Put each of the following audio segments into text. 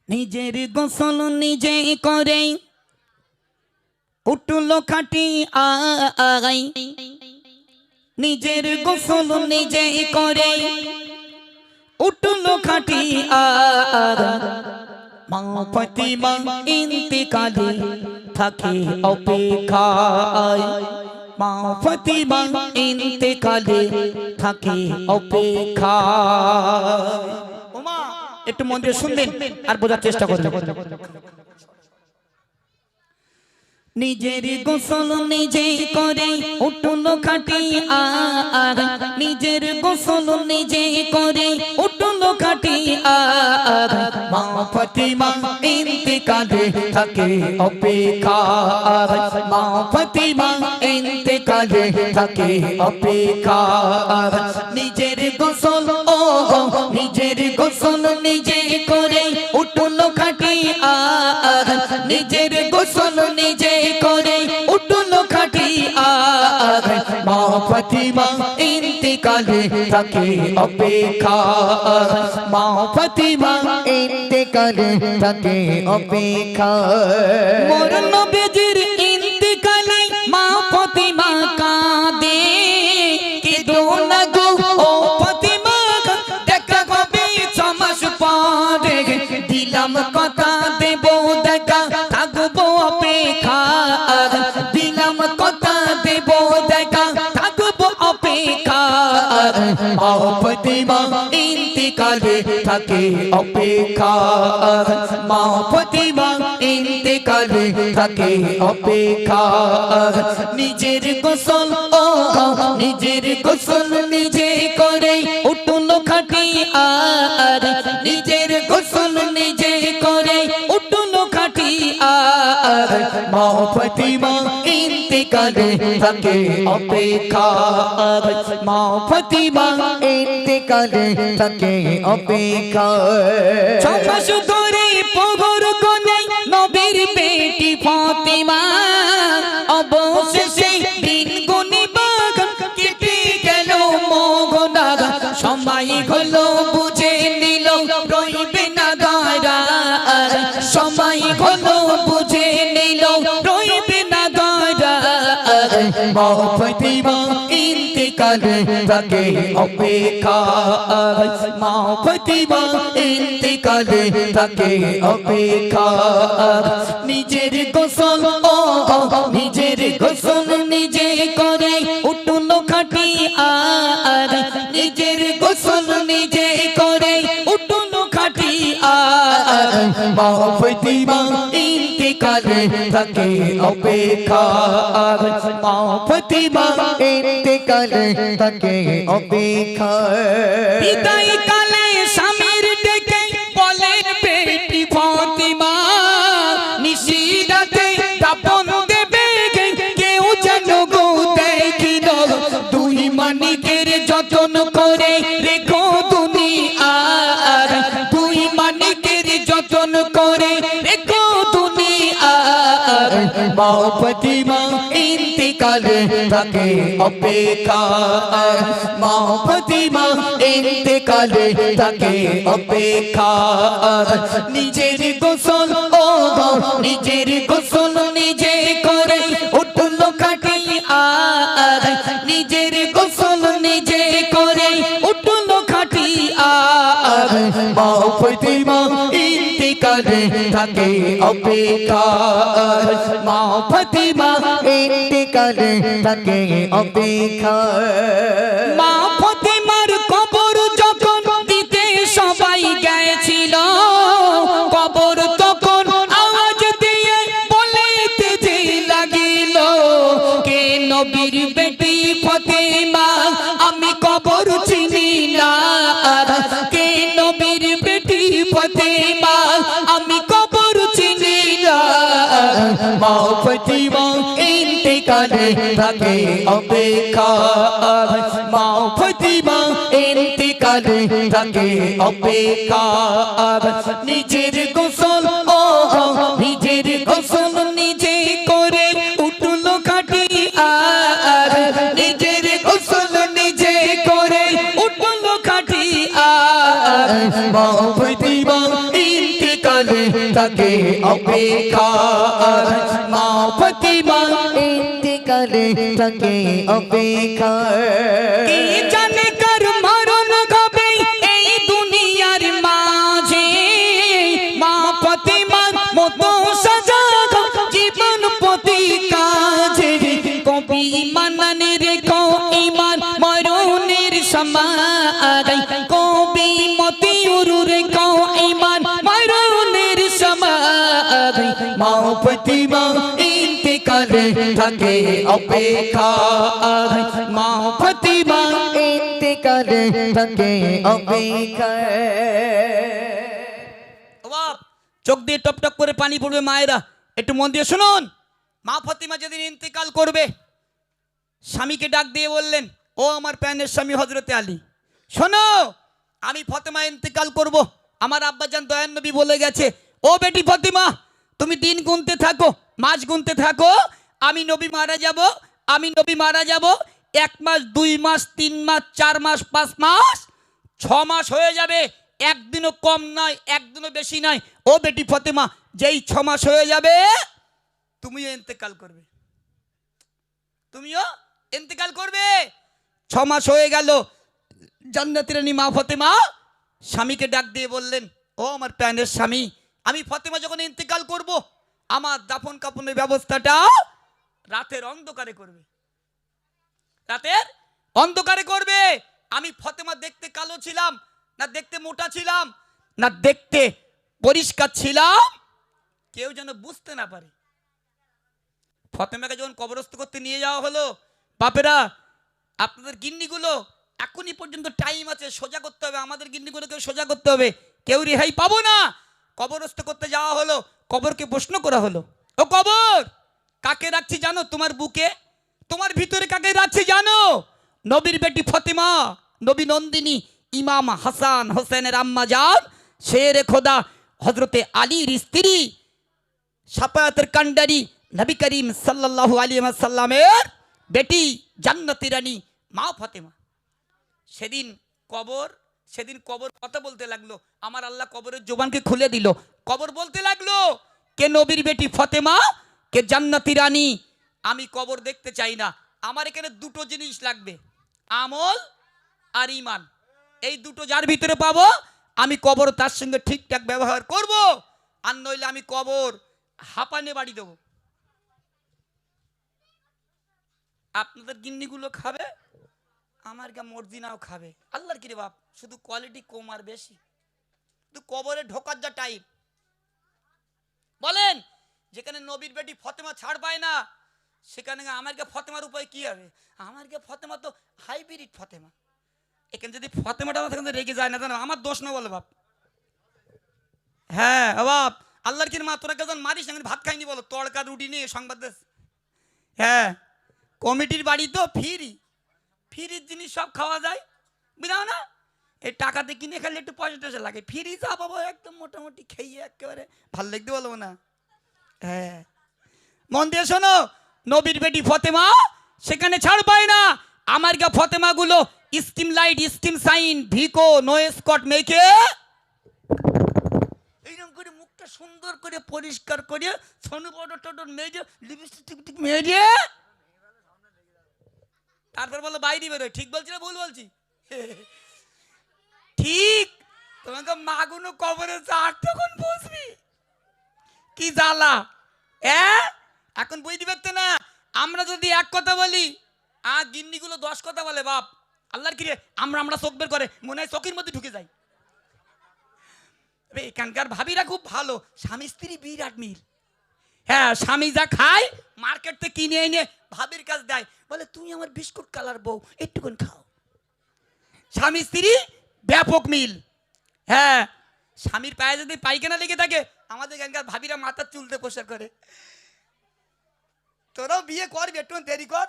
নিজের গোসল নিজে করে উঠলো খাটি আই, নিজের গোসল নিজে করে উঠলো খাটি আই। মা ফাতিমা ইন্তিকালে থাকে অপেক্ষায়, মা ফাতিমা ইন্তিকালে থাকে অপেক্ষায়। ওমা একটু মন দিয়ে শুনবেন আর বোঝার চেষ্টা করবেন। নিজের গোসল নিজে করে উঠলো খাটি আর, নিজের গোসল নিজে করে উঠলো খাটি আর। মা ফাতিমা ইন্তিকালে থাকে অপেক্ষায়, মা ফাতিমা ইন্তিকালে থাকে অপেক্ষায়। নিজের গোসল ও নিজের গোসল নিজে করে উঠলো খাটি আর, নিজের গোসল নিজে করে উঠলো খাটি আর। মা ফাতিমা ইন্তিকালে থাকে অপেক্ষায়, মা ফাতিমা ইন্তিকালে থাকে অপেক্ষায়। মোর নবীজির ইন্তিকালে মা ফাতিমা কাঁদে, কেঁদো না গো ও ফাতিমা, দেখা হবে 6 মাস পরে। দিলাম কথা দেব দেখা, থাকবো অপেক্ষায়। দিলাম কথা দেব দেখা, থাকবো অপেক্ষায়। মা ফাতিমা ইন্তিকালে থাকে অপেক্ষায়, মা ফাতিমা ইন্তিকালে থাকে অপেক্ষায়। নিজের গোসল ও নিজের গোসল নিজে করে উঠলো খাটি আর, নিজের গোসল নিজে করে উঠলো খাটি আর। মা ফাতিমা ইন্তিকালে থাকে অপেক্ষায়, মা ফাতিমা ইন্তিকালে থাকে অপেক্ষায়। 6 মাস ধরে প্রভুর কোলে নবীর বেটি ফাতিমা, অবশেষে দিন গুনিবা কেটে গেল মোগনা। সময় হলো বুঝে নিল রইবে না গারা, সময় হলো বুঝে নিল রইবে না গারা। মা ফাতিমা ইন্তিকালে থাকে অপেক্ষায়, মা ফাতিমা ইন্তিকালে থাকে অপেক্ষায়। নিজের গোসল ও নিজের গোসল নিজে করে উঠলো খাটি আর, নিজের গোসল নিজে করে উঠলো খাটি আর। মা ফাতিমা ইন্তিকালে থাকে অপেক্ষায়, মা ফাতিমা ইন্তিকালে থাকে অপেক্ষায়। বিদায় কালে স্বামীর ডেকে বলেন বেটি ফাতিমা, নিশিরাতে দাপন দেবে কেউ যেন গো দেখিল। 2 মানিকের যতন করে রেখো দুনিয়ার, 2 মানিকের যতন করে রেখো দুনিয়ার। মা ফাতিমা ইন্তিকালে থাকে অপেক্ষায়, মা ফাতিমা ইন্তিকালে থাকে অপেক্ষায়। নিজের গোসল ও নিজের গোসল নিজে করে উঠলো খাটি আর, নিজের গোসল নিজে করে উঠলো খাটি আর। মা ফাতিমা ইন্তিকালে থাকে অপেক্ষায়, মা ফাতিমা ইন্তিকালে থাকে অপেক্ষায়। মা ফাতিমার কবর যখন দিতে সবাই গেছিল, কবর তখন আওয়াজ দিয়ে বলিতে যে লাগিল, কে নবীর বেটি ফাতিমা আমি কবর চিনি না, কে নবীর বেটি ফাতিমা আমি কবর চিনি না। মা ফাতিমা ইন্তিকালে থাকে অপেক্ষায়, মা ফাতিমা ইন্তিকালে থাকে অপেক্ষায়। নিজের গোসল ও নিজের গোসল নিজে করে উঠলো খাটি আর, নিজের গোসল নিজে করে উঠলো খাটি আর। মা ফাতিমা ইন্তিকালে ইন্তেকালে থাকে অপেক্ষা মা ফাতিমা ইন্তেকালে থাকে অপেক্ষা কি জানে কার মরণ হবে এই দুনিয়ার মাঝে মা ফাতিমার মতো সাজা জীবন প্রতি কাজে কবি মাননের রেখো ইমান মরণের সময় কবি মতিউর রেখো ইমান মরণের সময় মা ফাতিমা ইন্তেকালে থাকে অপেক্ষা মা ফাতিমা ইন্তেকালে থাকে অপেক্ষা ও বাপ চোখ দিয়ে টপ টপ করে পানি পড়বে মায়েরা একটু মন দিয়ে শুনুন মা ফাতিমা যেদিন ইন্তেকাল করবে স্বামীকে ডাক দিয়ে বললেন ও আমার প্রাণের স্বামী হযরতে আলী শোনো আমি ফাতেমা ইন্তেকাল করব আমার আব্বাজান দয়ান নবী বলে গেছে ও বেটি ফাতিমা তুমি দিন গুনতে থাকো মাস গুনতে থাকো আমি নবী মারা যাব 1 মাস 2 মাস 3 মাস 4 মাস 5 মাস 6 মাস হয়ে যাবে একদিনও কম নয় একদিনও বেশি নয় ও বেটি ফাতেমা যেই 6 মাস হয়ে যাবে তুমিও ইন্তেকাল করবে 6 মাস হয়ে গেল জান্নাতের রানী মা ফাতেমা স্বামীকে ডাক দিয়ে বললেন ও আমার প্রাণের স্বামী আমি ফাতেমা যখন ইন্তেকাল করব আমার দাফন কাফনের ব্যবস্থাটা রাতের অন্ধকারে করবে আমি ফাতেমা দেখতে কালো ছিলাম না দেখতে মোটা ছিলাম না দেখতে পরিষ্কার ছিলাম কেউ যেন বুঝতে না পারে ফাতেমাকে যখন কবরস্থ করতে নিয়ে যাওয়া হলো বাপেরা আপনাদের গিন্নিগুলো এখনই পর্যন্ত টাইম আছে সোজা করতে হবে আমাদের গিন্নিগুলোকে সোজা করতে হবে কেউ রেহাই পাবো না কবরস্থ করতে যাওয়া হলো কবরকে প্রশ্ন করা হলো ও কবর কাকে রাখছি জানো তোমার বুকে তোমার ভিতরে কাকে রাখছি জানো নবীর বেটি ফাতেমা নবী নন্দিনী ইমাম হাসান হোসেনের আম্মা জান শেরে খোদা হযরতে আলীর স্ত্রী শাফায়াতের কান্ডারি নবী করিম সাল্লাল্লাহু আলাইহি ওয়াসাল্লামের বেটি জান্নাতি রানী মা ফাতেমা সেদিন কবর কথা বলতে লাগলো আমার আল্লাহ কবরের জবানকে খুলে দিল কবর বলতে লাগলো কে নবীর বেটি ফাতেমা কে জান্নাতি রানী আমি কবর দেখতে চাই না আমার এখানে দুটো জিনিস লাগবে আমল আর ঈমান এই দুটো যার ভিতরে পাবো আমি কবর তার সঙ্গে ঠিকঠাক ব্যবহার করব আর নইলে আমি কবর হাঁপানে বাড়ি দেব আপনাদের গিন্নিগুলো খাবে আমার গা মর্জিনাও খাবে আল্লাহর কি রে বাপ শুধু কোয়ালিটি কম আর বেশি তো কবরে ঢোকার যা টাইম বলেন যেখানে নবীর বেটি ফাতেমা ছাড় পায় না সেখানে আমার গা ফাতেমার উপায় কি হবে আমার গা ফাতেমা তো হাইব্রিড ফাতেমা এখানে যদি ফাতেমাটা না থাকে রেগে যায় না জানো আমার দোষ না বলে বাপ হ্যাঁ বাপ আল্লাহর কি মা তোরা কেজন মারিস না ভাত খাইনি বলো তড়কা রুটি নিয়ে সংবাদ দেশ হ্যাঁ কমিটির বাড়ি তো ফ্রির জিনিস সব খাওয়া যায় বুঝাও না এই টাকাতে কিনে খেলে একটু পয়সা টয়সা লাগে ফ্রি যা পাবো একদম মোটামুটি খেয়ে একেবারে ভাল লাগতে বলবো না হ্যাঁ মন দিয়ে শোনো নবীর বেটি ফাতেমা সেখানে ছাড় পায় না আমার গা ফাতেমা গুলো স্কিম লাইট স্কিম সাইন ভিকো নো স্কট মেখে এইরকম করে মুখটা সুন্দর করে পরিষ্কার করে সোনু পাউডার টাউডার মেজে লিপস্টিক মেজে তারপর বলো বাইরে বেরোয় ঠিক বলছি না ভুল বলছি ঠিক তোমাকে মাগুনো কবরে যার তখন বুঝবি কি জ্বালা এখন বুঝতে পারতে না আমরা যদি এক কথা বলি গিন্নিগুলো 10 কথা বলে বাপ আল্লাহর কি রে আমরা চোখ বের করে মনে হয় চোখের মধ্যে ঢুকে যাই এখানকার ভাবিরা খুব ভালো স্বামী স্ত্রী বিরাট মিল হ্যাঁ স্বামী যা খায় মার্কেট থেকে কিনে এনে ভাবির কাছ দেয় বলে তুমি আমার বিস্কুট কালার বউ একটুকুন খাও স্বামী স্ত্রী ব্যাপক মিল হ্যাঁ স্বামীর পায়ে যদি পায়খানা লেগে থাকে আমাদের এখানকার ভাবিরা মাথার চুলতে পোশাক করে তোরাও বিয়ে করবি একটু দেরি কর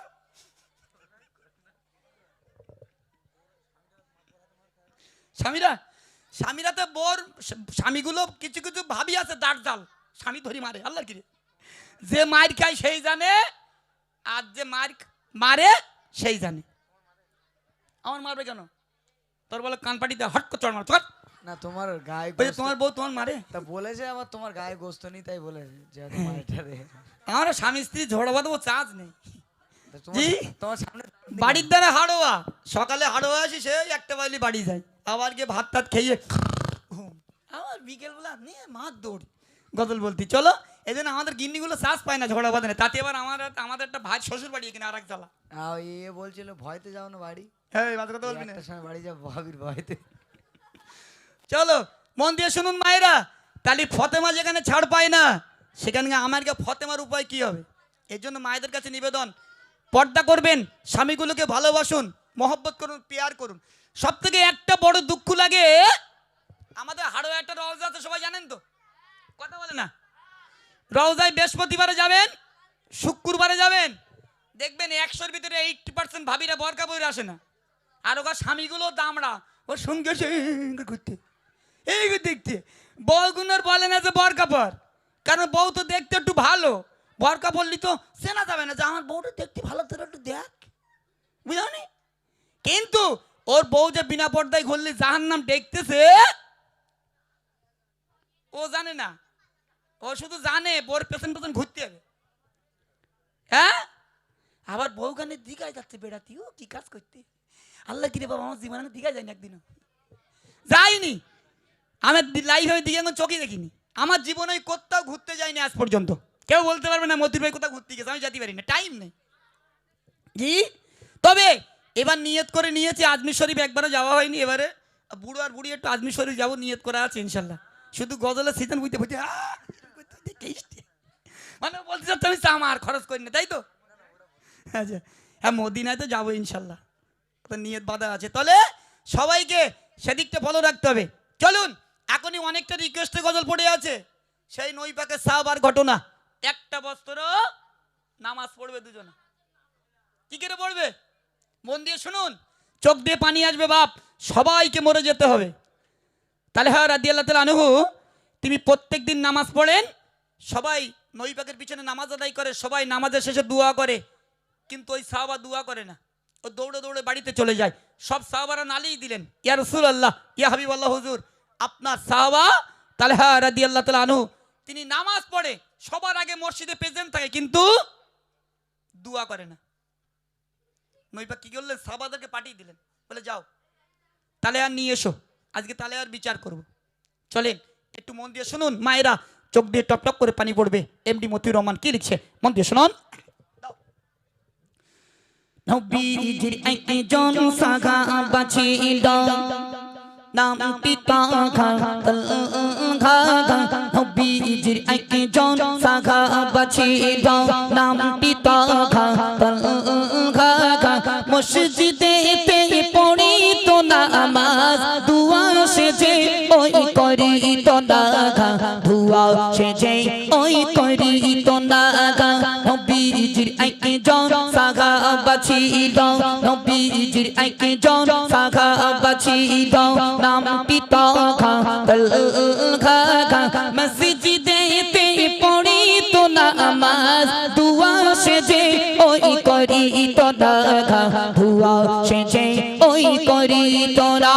স্বামীরা তো বোর স্বামীগুলো কিছু কিছু ভাবি আছে দাঁড় জাল স্বামী ধরি মারে আল্লাহর কি যে মার খায় সেই জানে আর যে মারে সেই জানে আমার মারবে কেন তোর বলে কান পাটি দে হট করে চড় মার তোর না তোমার গায়ে ওই যে গোস্ত- তোমার বউ তোমার মারে? তা বলেছে আবার তোমার গায়ে গোস্ত নেই তাই বলেছে যে এত মারটা রে। আমার স্বামী স্ত্রী ঝগড়া বাঁধাবো চার্জ নেই। তা তোমার জি? তোমার সামনে বাড়ির দ্বারা হাড়োয়া, সকালে হাড়োয়া আসি সেই একটা বাজলে বাড়ি যায়, আবার গিয়ে ভাত টাত খেয়ে ঘুম। আবার বিকেলবেলা নিয়ে মাছ দৌড় গজল বলতি। চলো, এই জন্য আমাদের গিন্নিগুলো শ্বাস পায় না ঝগড়া বাঁধে না। তাতে এবার আমাদের একটা ভাই শ্বশুর বাড়ি এখানে আর এক জ্বালা। এ বলছিল ভয়তে যাও না বাড়ি, হ্যাঁ বাজে কথা বলবি না। একটা সময় বাড়ি যাও ভাবির ভয়তে। চলো মন দিয়ে শুনুন মায়েরা, তাহলে ফতেমা যেখানে ছাড় পায় না সেখানে আমাকে ফতেমার উপায় কি হবে? এর জন্য মায়েদের কাছে নিবেদন, পর্দা করবেন, স্বামীগুলোকে ভালোবাসুন, মহব্বত করুন, পেয়ার করুন। সব থেকে একটা বড় দুঃখ লাগে, আমাদের হাড়োয়া একটা রওজা আছে সবাই জানেন তো, কথা বলে না? রওজায় বৃহস্পতিবারে যাবেন, শুক্রবারে যাবেন, দেখবেন 100-র ভিতরে 80% ভাবিরা বরকা পরে আসে না। আর ওখানে স্বামীগুলো দামড়া, ওর সঙ্গে সঙ্গে ঘুরতে এই দেখতে। বউগুলোর বলে না যে বরকা পর, কারণ বউ তো দেখতে একটু ভালো, বরকা পরলি তো চেনা যাবে না যে আমার বউটা দেখতে ভালো, তোর একটু দেখ, বুঝলি? কিন্তু ওর বউ যে বিনা পর্দায় ঘুরলে জাহান্নাম দেখতেছে ও জানে না। ও শুধু জানে বোর পেছন পেছন ঘুরতে হবে। হ্যাঁ, আবার বউ গানে দিঘায় যাচ্ছে বেড়াতি, ও কি কাজ করতে। আল্লাহ কিরে বাবা, আমার জীবনে দিঘায় যায়নি একদিনও, যাইনি। আমার লাইফ হয়ে দিঘা চোখে দেখিনি, আমার জীবনে কোথাও ঘুরতে যায়নি আজ পর্যন্ত। কেউ বলতে পারবে না মতির ভাই কোথাও ঘুরতে গেছে, আমি যেতে পারি না, টাইম নেই। জি, তবে এবার নিয়ত করে নিয়েছি, আজমির শরীফ একবারও যাওয়া হয়নি। এবারে বুড়ো আর বুড়ি একটু আজমির শরীফ যাবো, নিয়ত করা আছে ইনশাল্লাহ। শুধু গজলের সিজন বুঝতে বুঝতে মানে বলতে চাচ্ছি আমি আমার খরচ করি না, তাই তো? আচ্ছা, হ্যাঁ মদিনায় তো যাবো ইনশাল্লাহ, তো নিয়ত বাঁধা আছে। তাহলে সবাইকে সেদিকটা ফলো রাখতে হবে। চলুন, এখনই অনেকটা রিকোয়েস্টে গজল পড়ে আছে, সেই নই পাকে সাহাবার ঘটনা। একটা বস্ত্র নামাজ পড়বে দুজনে, কি করে পড়বে? মন দিয়ে শুনুন, চোখ দিয়ে পানি আসবে বাপ, সবাইকে মরে যেতে হবে। তাহলে হ্যাঁ রাদিয়াল্লাহু তাআলা আনহু তিনি প্রত্যেক দিন নামাজ পড়েন, সবাই নই পাকের পিছনে নামাজ আদায় করে, সবাই নামাজের শেষে দোয়া করে, কিন্তু ওই সাহাবা দোয়া করে না, ও দৌড়ে দৌড়ে বাড়িতে চলে যায়। সব সাহাবারা নালিয়ে দিলেন, ইয়া রাসূলুল্লাহ, ইয়া হাবিবাল্লাহ, হুজুর আপনার সাহাবা তালহা রাদিয়াল্লাহু তাআলা আনহু তিনি নামাজ পড়ে সবার আগে মসজিদে প্রেজেন্ট থাকে, কিন্তু দোয়া করে না। নই পাক কি করলেন, সাহাবাদেরকে পাঠিয়ে দিলেন, বলে যাও তাহলে আর নিয়ে এসো, আজকে তাহলে আর বিচার করব। চলেন একটু মন দিয়ে শুনুন মায়েরা, চোখ দিয়ে টপ টপ করে পানি পড়বে। এমডি মতিউর রহমান কি লিখছে, মন দিয়ে শুনুন। নবীজির একজন সাহাবা ছিল, নাম পিতা নবীজির একজন সাহাবা ছিল, নাম পিতা মসজিদে পড়িত নামাজ, দুয়া সেজে ওই করিত না, দুয়া সেজে ওই করিত না। নবীজির একজন সাহাবা ছিল, নবীজির একজন সাহাবা ছিল, নাম পিতা মসজিদে পড়িত নামাজ, দুয়া সেজে ওই করিত না, দুয়া সেজে ওই করিত না।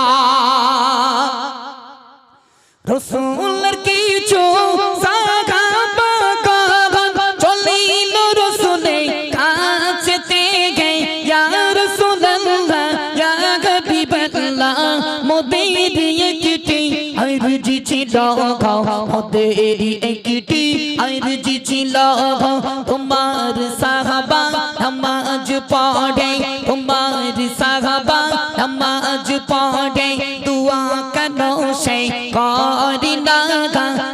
রাসূলের কিছু সাহাবা চলিল রাসূলের কাছেতে গে, ইয়া রাসূলুল্লাহ ইয়া হাবিবাল্লাহ, মোদের একটি আরজি ছিল, মোদের একটি আরজি ছিল, তোমার সাহাবা নামাজ পড়ে, তোমার সাহাবা নামাজ পড়ে, দুয়া কেন সে করি না,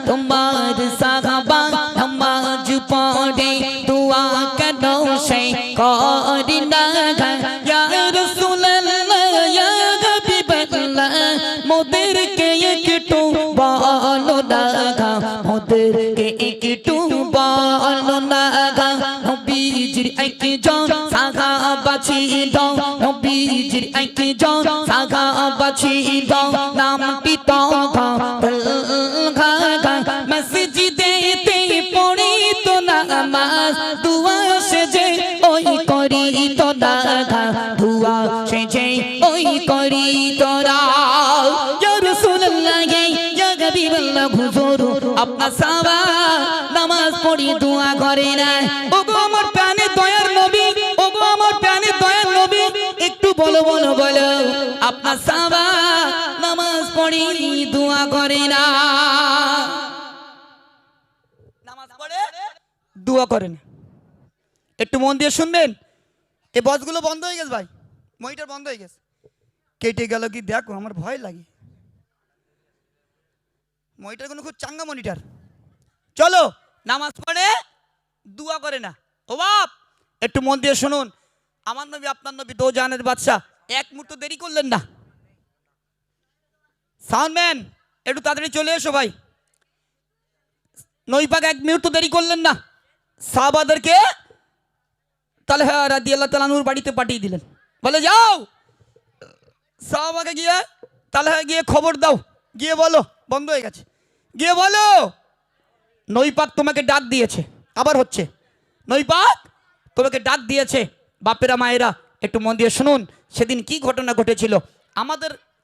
তোমার সাহাবা নামাজ পড়ে, দুয়া কেন সে করি না। ইয়া রাসূলুল্লাহ ইয়া হাবিবাল্লাহ, মোদেরকে একটু বলো না, মোদেরকে একটু বলো না। নবীজির একজন সাহাবা ছিল, নবীজির একজন সাহাবা ছিল, নাম পিতা মসজিদে পড়িত নামাজ, দুয়া সেজে ওই করিত না, দুয়া সেজে ওই করিত না। ইয়া রাসূলুল্লাহ আপনার সাহাবা নামাজ পড়ি দোয়া করে না। ওগো আমার প্রাণের দয়ার নবী, ওগো আমার প্রাণের দয়ার নবী, একটু বলো বলো বলো, আপনার সাহাবা নামাজ পড়ি দোয়া করে না? নামাজ পড়ে দোয়া করে না। একটু মন দিয়ে শুনবেন। এই বসগুলো বন্ধ হয়ে গেছে ভাই, মনিটর বন্ধ হয়ে গেছে। কেটে গেল কি দেখো, আমার ভয় লাগে। মনিটর কোনো খুব চাঙ্গা মনিটর। চলো, নামাজ পড়ে দোয়া করে না। ও বাপ, একটু মন দিয়ে শুনুন। আমার নবী আপনার নবী দো জাহানের বাদশা, এক মুহূর্ত দেরি করলেন না। সাউন্ডম্যান একটু তাড়াতাড়ি চলে এসো ভাই। নবী পাক এক মুহূর্ত দেরি করলেন না, সাহাবাদেরকে তালহা রাদিয়াল্লাহু তাআলা আনহুর বাড়িতে পাঠিয়ে দিলেন। বলে যাও সাহাবাকে গিয়ে তালহা গিয়ে খবর দাও, গিয়ে বলো বন্ধ হয়ে গেছে, গিয়ে বলো নবী পাক তোমাকে ডাক দিয়েছে। আবার হচ্ছে, নবী পাক তোমাকে ডাক দিয়েছে। বাপেরা মায়েরা একটু মন দিয়ে শুনুন, সেদিন কি ঘটনা ঘটেছিল।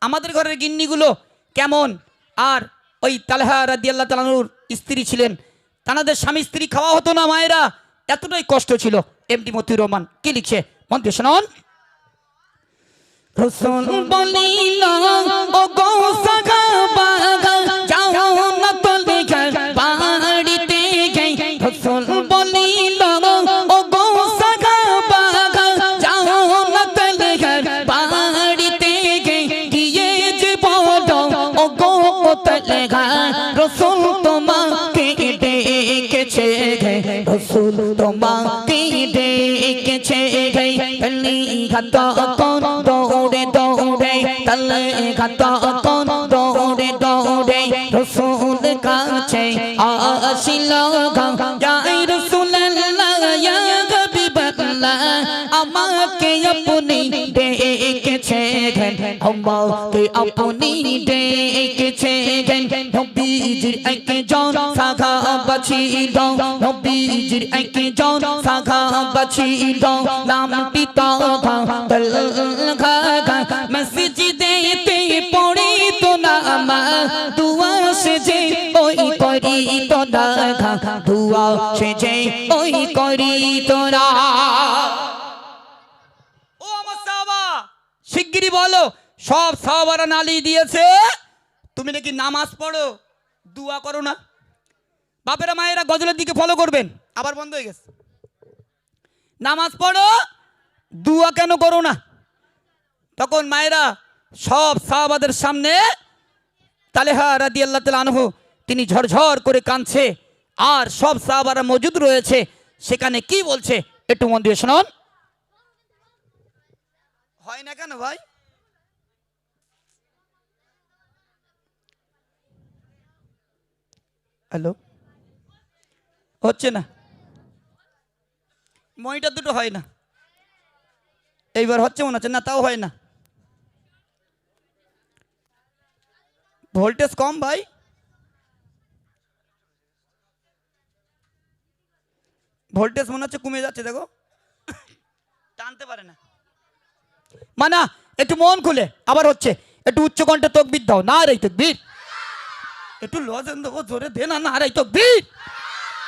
আমাদের ঘরের গিন্নিগুলো কেমন, আর ওই তালহা রাদিয়াল্লাহু তাআলা আনহুর স্ত্রী ছিলেন, তাদের স্বামী স্ত্রী খাওয়া হতো না মায়েরা, এতটাই কষ্ট ছিল। এমডি মতিউর রহমান কি লিখছে মন দিয়ে শুনুন। রাসূল বলিল ও গো সাহাবা যাও না তালহার বাড়িতে যাই। রাসূল বলিল ও গো সাহাবা যাও না তালহার বাড়িতে যাই। গিয়ে যে বলো ও গো তালহা রাসূল তোমাকে ডেকেছে, রাসূল তোমাকে ডেকেছে। তালহা তখন দৌড়ে দৌড়ে, তালহা তখন দৌড়ে দৌড়ে রাসূল কাছে আসিল। ইয়া রাসূলুল্লাহ ইয়া হাবিবাল্লাহ, আমাকে আপনি ডেকেছেন, আমাকে আপনি ডেকেছেন। নবীজির একজন সাহাবা ছিল, নবীজির একজন সাহাবা ছিল, নামটি তালহা। মসজিদেতে পড়িত নামাজ, দুয়া সেজে ওই করিত না, দুয়া সেজে ওই করিত না। ও আমার সাহাবা, শিগগিরই বলো, সব সাহাবারা নালি দিয়েছে তুমি নাকি নামাজ পড়ো দোয়া করো না। বাপেরা মায়েরা গজলের দিকে ফলো করবেন। আবার বন্ধ হয়ে গেছে। নামাজ পড়ো দোয়া কেন করো না? তখন মায়েরা সব সাহাবাদের সামনে তালহা রাদিয়াল্লাহু তাআলা আনহু তিনি ঝরঝর করে কাঁদছে, আর সব সাহাবারা মজুদ রয়েছে। সেখানে কি বলছে একটু মন দিয়ে শুনুন। হয় না কেন ভাই? হ্যালো, হচ্ছে না, মনিটর দুটো হয় না। এইবার হচ্ছে মনে হচ্ছে না, তাও হয় না। ভোল্টেজ কম ভাই। ভোল্টেজ মনে হচ্ছে কমে যাচ্ছে, দেখো টানতে পারে না। মানা একটু মন খুলে। আবার হচ্ছে, একটু উচ্চ কণ্ঠে তাকবীর দাও, না রে তাকবীর। একটু লজেন দেবো জোরে দে না, না রে তাকবীর।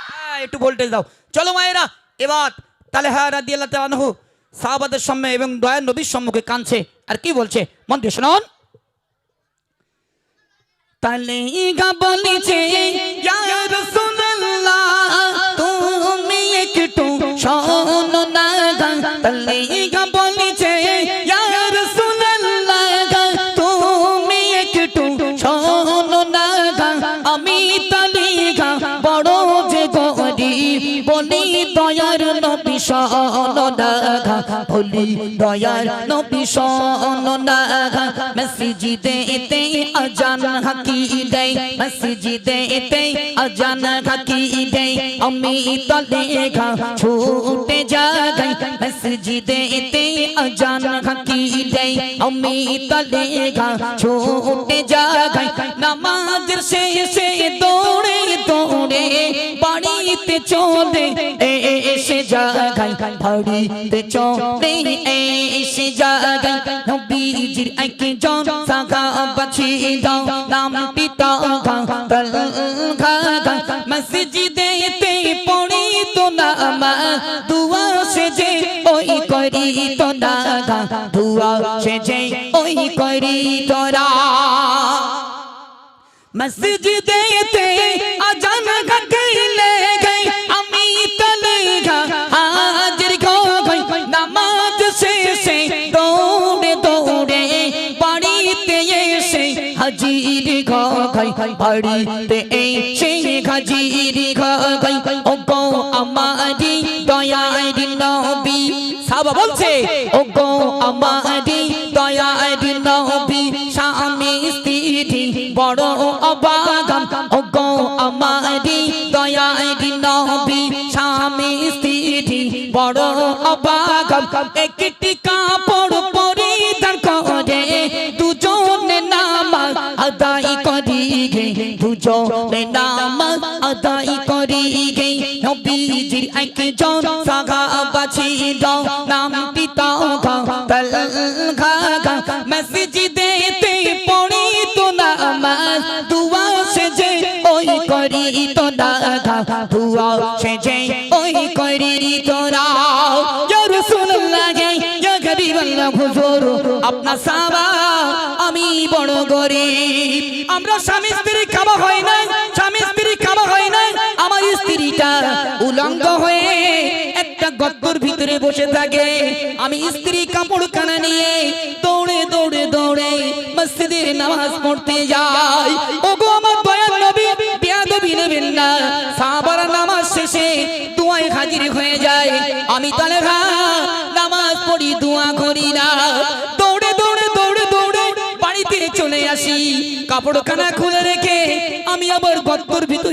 হ্যাঁ, একটু ভোল্টেজ দাও। চলো মায়েরা, এবার তালহা রাদিয়াল্লাহু তাআলা আনহু সাহাবাদের সামনে এবং দয়ার নবীর সম্মুখে কাঁদছে, আর কি বলছে মন দিয়ে শুনুন। তালহা বলেছে ইয়া রাসূলুল্লাহ তুমি একটু শোনো না। তালহা বলেছে ইয়া রাসূলুল্লাহ তুমি একটু শোনো না। আমি তালহা বড় যে গরিব, বলি দয়ার নবী শোনো না, বলি দয়ার নবী শোনো না। মসজিদেতে আজান হাকি দেয়, মসজিদেতে আজান হাকি দেয়, আমি তালহা ছুটে যাই। মসজিদেতে আজান হাকি দেয়, আমি তালহা ছুটে যাই। নামাজের শেষে দৌড়ে দৌড়ে বাড়িতে চলে এসে যাই, বাড়িতে চলে এসে যাই। নবীজির একজন সাহাবা ছিল, নামটি তালহা। না ধুয়া সেজে ওই করি তোরা মসজিদেতে আজান গাইলে গে আমি তলে হাজির হই নামাজ শেষে দৌড়ে দৌড়ে বাড়িতে এসে হাজির হই বাড়িতে এসে হাজির হই ও গো আমারি দয়ার নবী সাহাবা বলছে ও গো আমারি দয়ার নবী স্বামী স্ত্রী বড় অবাগম ও গো আমারি দয়ার নবী স্বামী স্ত্রী বড় অবাগম একটি কাপড় পরিধান করে দুজনে নামাজ আদায় করি গে দুজনে নামাজ আদায় করি গে নবীজির একজন সাহাবা ছিল নামটি তালহা মসজিদেতে পড়ি তো নামাজ দুয়া সেজে ওই করি তো দাদা দুয়া সেজে ওই করি তোরা ইয়া রাসূলুল্লাহ ইয়া হাবিবাল্লাহ হুজুর আপনার সাহাবা আমি বড় গরীব আমরা স্বামী স্ত্রী খাওয়া হয় না স্বামী স্ত্রী খাওয়া হয় না আমার স্ত্রীটা উলঙ্গ হয়ে একটা গর্তের ভিতরে বসে থাকে আমি স্ত্রী কাপড় কানা নিয়ে দৌড়ে দৌড়ে দৌড়ে মসজিদের নামাজ পড়তে যাই ওগো আমার দয়ার নবী বেয়াদবি নেবেন না সাহাবারা নামাজ শেষে দুয়ায় হাজির হয়ে যায় আমি তালেহা নামাজ পড়ি দোয়া করি না দৌড়ে দৌড়ে দৌড়ে দৌড়ে বাড়িতে চলে আসি কাপড় কানা খুলে রেখে আমি আবার গর্তের ভিতরে